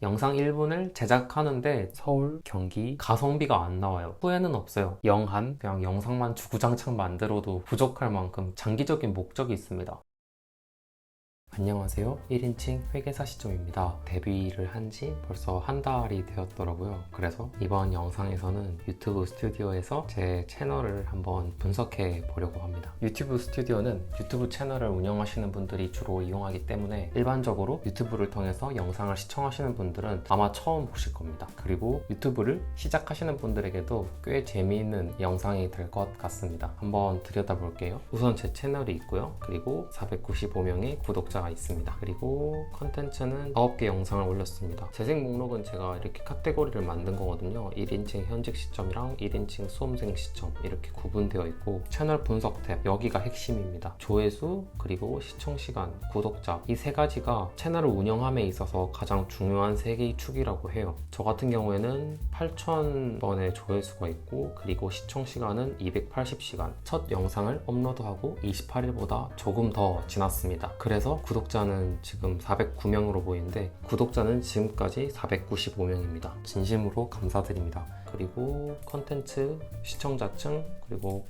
영상 1분을 제작하는데 서울, 경기, 가성비가 안 나와요. 후회는 없어요. 영한, 그냥 영상만 주구장창 만들어도 부족할 만큼 장기적인 목적이 있습니다. 안녕하세요. 1인칭 회계사 시점입니다. 데뷔를 한 지 벌써 한 달이 되었더라고요. 그래서 이번 영상에서는 유튜브 스튜디오에서 제 채널을 한번 분석해 보려고 합니다. 유튜브 스튜디오는 유튜브 채널을 운영하시는 분들이 주로 이용하기 때문에 일반적으로 유튜브를 통해서 영상을 시청하시는 분들은 아마 처음 보실 겁니다. 그리고 유튜브를 시작하시는 분들에게도 꽤 재미있는 영상이 될 것 같습니다. 한번 들여다볼게요. 우선 제 채널이 있고요. 그리고 495명의 구독자가 있습니다. 그리고 컨텐츠는 9개 영상을 올렸습니다. 재생 목록은 제가 이렇게 카테고리를 만든 거거든요. 1인칭 현직 시점이랑 1인칭 수험생 시점 이렇게 구분되어 있고, 채널 분석 탭 여기가 핵심입니다. 조회수, 그리고 시청시간, 구독자, 이 세 가지가 채널을 운영함에 있어서 가장 중요한 세 개의 축이라고 해요. 저 같은 경우에는 8,000번의 조회수가 있고, 그리고 시청시간은 280시간, 첫 영상을 업로드하고 28일보다 조금 더 지났습니다. 그래서 구독자는 지금 409명으로 보이는데 구독자는 지금까지 495명입니다. 진심으로 감사드립니다. 그리고 컨텐츠, 시청자층, 그리고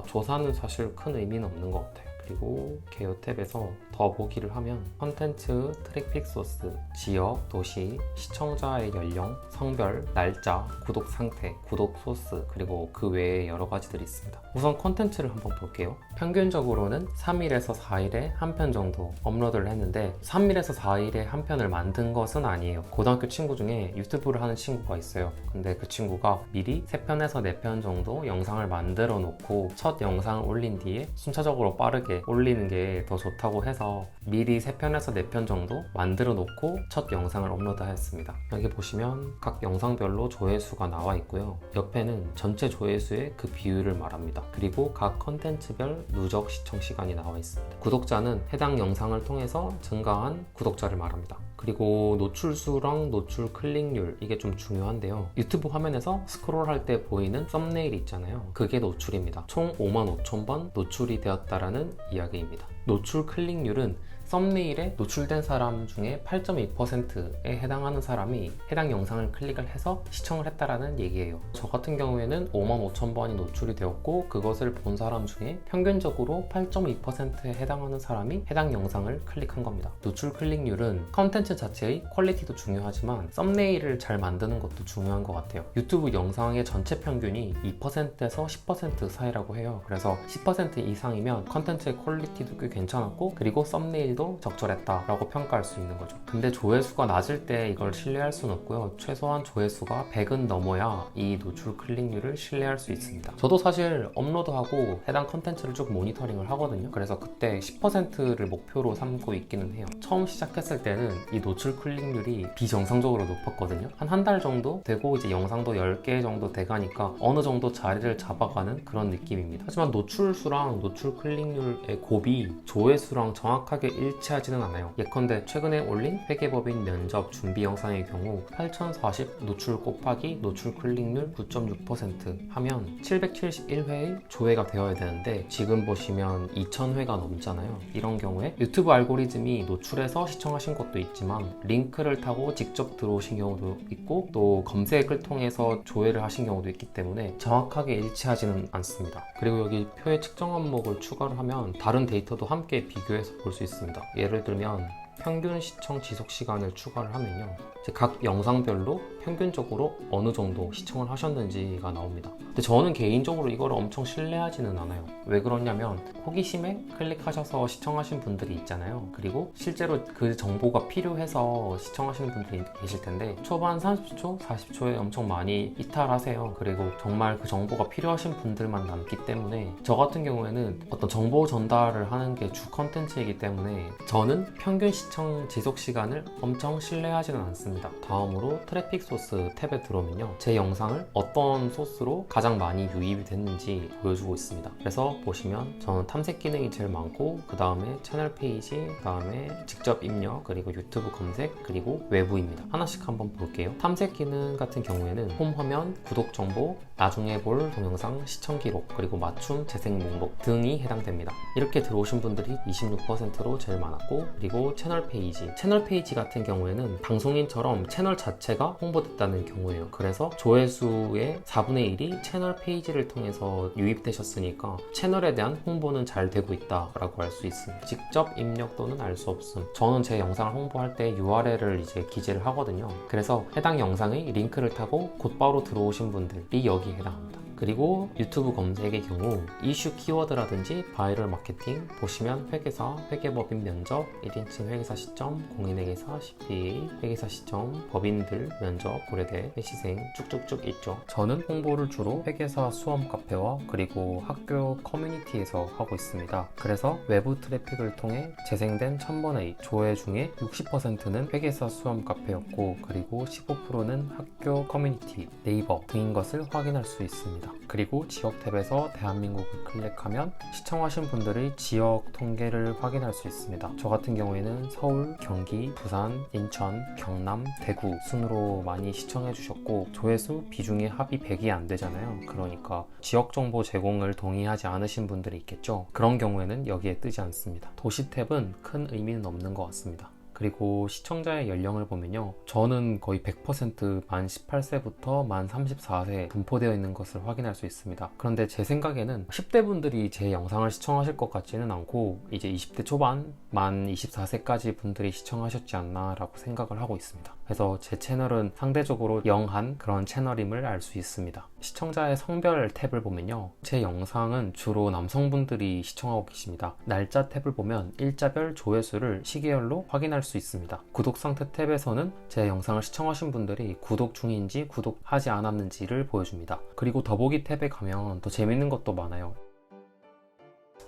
조사는 사실 큰 의미는 없는 것 같아요. 그리고 개요 탭에서 더 보기를 하면 컨텐츠, 트래픽 소스, 지역, 도시, 시청자의 연령, 성별, 날짜, 구독 상태, 구독 소스, 그리고 그 외에 여러 가지들이 있습니다. 우선 컨텐츠를 한번 볼게요. 평균적으로는 3일에서 4일에 한 편 정도 업로드를 했는데 3일에서 4일에 한 편을 만든 것은 아니에요. 고등학교 친구 중에 유튜브를 하는 친구가 있어요. 근데 그 친구가 미리 3편에서 4편 정도 영상을 만들어 놓고 첫 영상을 올린 뒤에 순차적으로 빠르게 올리는 게 더 좋다고 해서 미리 3편에서 4편 정도 만들어 놓고 첫 영상을 업로드하였습니다. 여기 보시면 각 영상별로 조회수가 나와 있고요. 옆에는 전체 조회수의 그 비율을 말합니다. 그리고 각 컨텐츠별 누적 시청 시간이 나와 있습니다. 구독자는 해당 영상을 통해서 증가한 구독자를 말합니다. 그리고 노출수랑 노출 클릭률, 이게 좀 중요한데요. 유튜브 화면에서 스크롤할 때 보이는 썸네일이 있잖아요. 그게 노출입니다. 총 55,000번 노출이 되었다라는 이야기입니다. 노출 클릭률은 썸네일에 노출된 사람 중에 8.2%에 해당하는 사람이 해당 영상을 클릭을 해서 시청을 했다라는 얘기예요. 저 같은 경우에는 55,000번이 노출이 되었고, 그것을 본 사람 중에 평균적으로 8.2%에 해당하는 사람이 해당 영상을 클릭한 겁니다. 노출 클릭률은 컨텐츠 자체의 퀄리티도 중요하지만 썸네일을 잘 만드는 것도 중요한 것 같아요. 유튜브 영상의 전체 평균이 2%에서 10% 사이라고 해요. 그래서 10% 이상이면 컨텐츠의 퀄리티도 꽤 괜찮았고, 그리고 썸네일도 적절했다라고 평가할 수 있는 거죠. 근데 조회수가 낮을 때 이걸 신뢰할 수는 없고요. 최소한 조회수가 100은 넘어야 이 노출 클릭률을 신뢰할 수 있습니다. 저도 사실 업로드하고 해당 컨텐츠를 쭉 모니터링을 하거든요. 그래서 그때 10%를 목표로 삼고 있기는 해요. 처음 시작했을 때는 이 노출 클릭률이 비정상적으로 높았거든요. 한 달 정도 되고 이제 영상도 10개 정도 돼가니까 어느 정도 자리를 잡아가는 그런 느낌입니다. 하지만 노출수랑 노출 클릭률의 곱이 조회수랑 정확하게 일치하지는 않아요. 예컨대 최근에 올린 회계법인 면접 준비 영상의 경우 8040 노출 곱하기 노출 클릭률 9.6% 하면 771회의 조회가 되어야 되는데 지금 보시면 2000회가 넘잖아요. 이런 경우에 유튜브 알고리즘이 노출해서 시청하신 것도 있지만 링크를 타고 직접 들어오신 경우도 있고, 또 검색을 통해서 조회를 하신 경우도 있기 때문에 정확하게 일치하지는 않습니다. 그리고 여기 표의 측정 항목을 추가를 하면 다른 데이터도 함께 비교해서 볼 수 있습니다. 예를 들면 평균 시청 지속 시간을 추가를 하면요, 이제 각 영상별로 평균적으로 어느 정도 시청을 하셨는지가 나옵니다. 근데 저는 개인적으로 이걸 엄청 신뢰하지는 않아요. 왜 그러냐면 호기심에 클릭하셔서 시청하신 분들이 있잖아요. 그리고 실제로 그 정보가 필요해서 시청하시는 분들이 계실 텐데 초반 30초, 40초에 엄청 많이 이탈하세요. 그리고 정말 그 정보가 필요하신 분들만 남기 때문에 저 같은 경우에는 어떤 정보 전달을 하는 게 주 컨텐츠이기 때문에 저는 평균 시청 지속 시간을 엄청 신뢰하지는 않습니다. 다음으로 트래픽 소스 소스 탭에 들어오면요, 제 영상을 어떤 소스로 가장 많이 유입이 됐는지 보여주고 있습니다. 그래서 보시면 저는 탐색 기능이 제일 많고, 그 다음에 채널 페이지, 그 다음에 직접 입력, 그리고 유튜브 검색, 그리고 외부입니다. 하나씩 한번 볼게요. 탐색 기능 같은 경우에는 홈 화면, 구독 정보, 나중에 볼 동영상 시청 기록, 그리고 맞춤 재생 목록 등이 해당됩니다. 이렇게 들어오신 분들이 26%로 제일 많았고, 그리고 채널 페이지 같은 경우에는 방송인처럼 채널 자체가 홍보됐다는 경우예요. 그래서 조회수의 4분의 1이 채널 페이지를 통해서 유입되셨으니까 채널에 대한 홍보는 잘 되고 있다라고 알 수 있습니다. 직접 입력 또는 알 수 없음. 저는 제 영상을 홍보할 때 URL을 이제 기재를 하거든요. 그래서 해당 영상의 링크를 타고 곧바로 들어오신 분들이 여기에 해당합니다. 그리고 유튜브 검색의 경우 이슈 키워드라든지 바이럴 마케팅 보시면 회계사, 회계법인 면접, 1인칭 회계사 시점, 공인회계사, CPA, 회계사 시점, 법인들 면접, 고려대, 회시생 쭉쭉쭉 있죠. 저는 홍보를 주로 회계사 수험 카페와 그리고 학교 커뮤니티에서 하고 있습니다. 그래서 외부 트래픽을 통해 재생된 1000번의 조회 중에 60%는 회계사 수험 카페였고, 그리고 15%는 학교 커뮤니티, 네이버 등인 것을 확인할 수 있습니다. 그리고 지역 탭에서 대한민국을 클릭하면 시청하신 분들의 지역 통계를 확인할 수 있습니다. 저 같은 경우에는 서울, 경기, 부산, 인천, 경남, 대구 순으로 많이 시청해 주셨고, 조회수 비중이 합이 100이 안 되잖아요. 그러니까 지역 정보 제공을 동의하지 않으신 분들이 있겠죠. 그런 경우에는 여기에 뜨지 않습니다. 도시 탭은 큰 의미는 없는 것 같습니다. 그리고 시청자의 연령을 보면요, 저는 거의 100% 만 18세부터 만 34세 분포되어 있는 것을 확인할 수 있습니다. 그런데 제 생각에는 10대 분들이 제 영상을 시청하실 것 같지는 않고, 이제 20대 초반 만 24세까지 분들이 시청하셨지 않나 라고 생각을 하고 있습니다. 그래서 제 채널은 상대적으로 영한 그런 채널임을 알 수 있습니다. 시청자의 성별 탭을 보면요, 제 영상은 주로 남성분들이 시청하고 계십니다. 날짜 탭을 보면 일자별 조회수를 시계열로 확인할 수 있습니다. 구독 상태 탭에서는 제 영상을 시청하신 분들이 구독 중인지 구독하지 않았는지를 보여줍니다. 그리고 더보기 탭에 가면 더 재밌는 것도 많아요.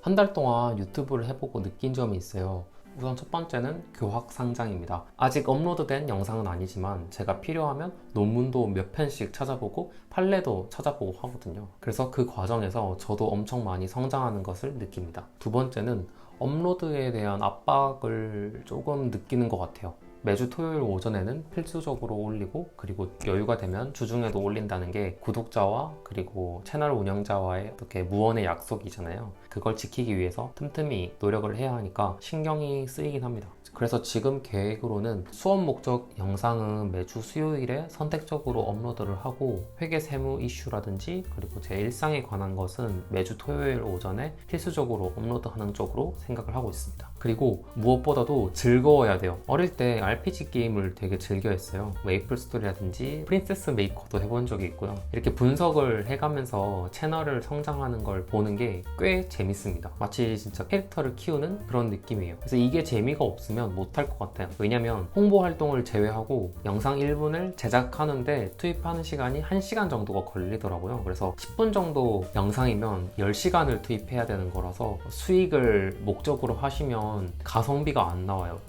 한 달 동안 유튜브를 해보고 느낀 점이 있어요. 우선 첫 번째는 교학 상장입니다. 아직 업로드된 영상은 아니지만 제가 필요하면 논문도 몇 편씩 찾아보고 판례도 찾아보고 하거든요. 그래서 그 과정에서 저도 엄청 많이 성장하는 것을 느낍니다. 두 번째는 업로드에 대한 압박을 조금 느끼는 것 같아요. 매주 토요일 오전에는 필수적으로 올리고, 그리고 여유가 되면 주중에도 올린다는 게 구독자와 그리고 채널 운영자와의 어떻게 무언의 약속이잖아요. 그걸 지키기 위해서 틈틈이 노력을 해야 하니까 신경이 쓰이긴 합니다. 그래서 지금 계획으로는 수업 목적 영상은 매주 수요일에 선택적으로 업로드를 하고, 회계 세무 이슈라든지 그리고 제 일상에 관한 것은 매주 토요일 오전에 필수적으로 업로드하는 쪽으로 생각을 하고 있습니다. 그리고 무엇보다도 즐거워야 돼요. 어릴 때 RPG 게임을 되게 즐겨 했어요. 메이플 스토리라든지 프린세스 메이커도 해본 적이 있고요. 이렇게 분석을 해가면서 채널을 성장하는 걸 보는 게 꽤 재밌습니다. 마치 진짜 캐릭터를 키우는 그런 느낌이에요. 그래서 이게 재미가 없으면 못할 것 같아요. 왜냐면 홍보 활동을 제외하고 영상 1분을 제작하는데 투입하는 시간이 1시간 정도가 걸리더라고요. 그래서 10분 정도 영상이면 10시간을 투입해야 되는 거라서 수익을 목적으로 하시면 가성비가 안 나와요.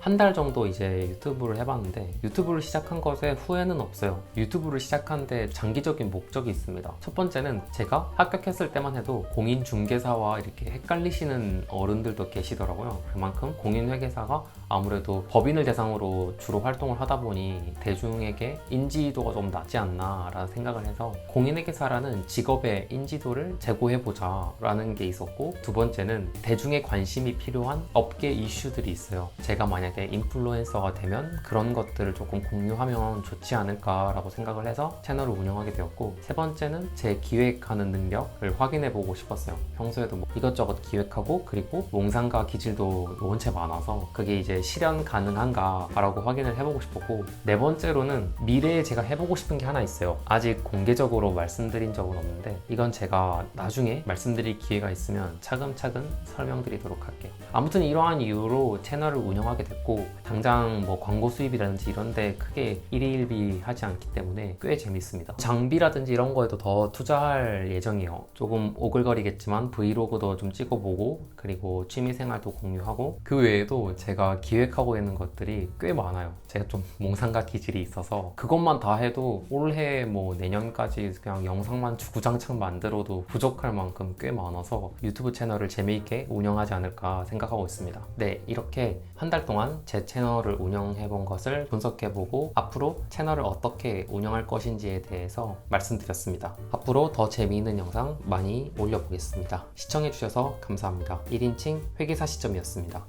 한 달 정도 이제 유튜브를 해봤는데, 유튜브를 시작한 것에 후회는 없어요. 유튜브를 시작한 데 장기적인 목적이 있습니다. 첫 번째는 제가 합격했을 때만 해도 공인중개사와 이렇게 헷갈리시는 어른들도 계시더라고요. 그만큼 공인회계사가 아무래도 법인을 대상으로 주로 활동을 하다 보니 대중에게 인지도가 좀 낮지 않나 라는 생각을 해서 공인회계사라는 직업의 인지도를 제고해보자 라는 게 있었고, 두 번째는 대중의 관심이 필요한 업계 이슈들이 있어요. 제가 만약에 인플루엔서가 되면 그런 것들을 조금 공유하면 좋지 않을까라고 생각을 해서 채널을 운영하게 되었고, 세 번째는 제 기획하는 능력을 확인해보고 싶었어요. 평소에도 뭐 이것저것 기획하고, 그리고 몽상가 기질도 원체 많아서 그게 이제 실현 가능한가 라고 확인을 해보고 싶었고, 네 번째로는 미래에 제가 해보고 싶은 게 하나 있어요. 아직 공개적으로 말씀드린 적은 없는데 이건 제가 나중에 말씀드릴 기회가 있으면 차근차근 설명드리도록 할게요. 아무튼 이러한 이유로 채널을 운영하게 됐고, 당장 뭐 광고 수입이라든지 이런데 크게 일희일비하지 않기 때문에 꽤 재밌습니다. 장비라든지 이런 거에도 더 투자할 예정이에요. 조금 오글거리겠지만 브이로그도 좀 찍어보고, 그리고 취미생활도 공유하고, 그 외에도 제가 기획하고 있는 것들이 꽤 많아요. 제가 좀 몽상가 기질이 있어서 그것만 다 해도 올해 뭐 내년까지 그냥 영상만 주구장창 만들어도 부족할 만큼 꽤 많아서 유튜브 채널을 재미있게 운영하지 않을까 생각하고 있습니다. 네, 이렇게 한 달 동안 제 채널을 운영해 본 것을 분석해보고 앞으로 채널을 어떻게 운영할 것인지에 대해서 말씀드렸습니다. 앞으로 더 재미있는 영상 많이 올려보겠습니다. 시청해주셔서 감사합니다. 1인칭 회계사 시점이었습니다.